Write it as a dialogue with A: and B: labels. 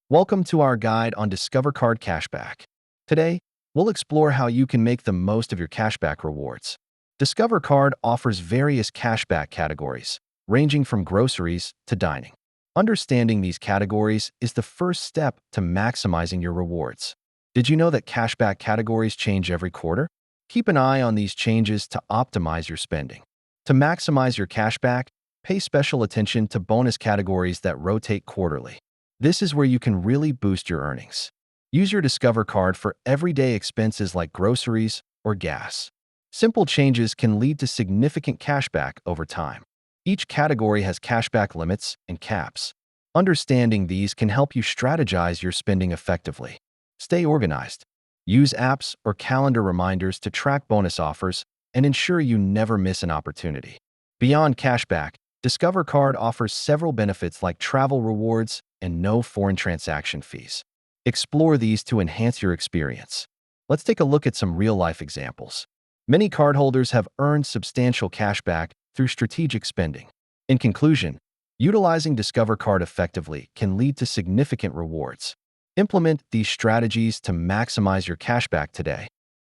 A: Welcome to our guide on Discover Card Cashback. Today, we'll explore how you can make the most of your cashback rewards. Discover Card offers various cashback categories, ranging from groceries to dining. Understanding these categories is the first step to maximizing your rewards. Did you know that cashback categories change every quarter? Keep an eye on these changes to optimize your spending. To maximize your cashback, pay special attention to bonus categories that rotate quarterly. This is where you can really boost your earnings. Use your Discover card for everyday expenses like groceries or gas. Simple changes can lead to significant cashback over time. Each category has cashback limits and caps. Understanding these can help you strategize your spending effectively. Stay organized. Use apps or calendar reminders to track bonus offers and ensure you never miss an opportunity. Beyond cashback, Discover Card offers several benefits like travel rewards and no foreign transaction fees. Explore these to enhance your experience. Let's take a look at some real-life examples. Many cardholders have earned substantial cashback through strategic spending. In conclusion, utilizing Discover Card effectively can lead to significant rewards. Implement these strategies to maximize your cashback today.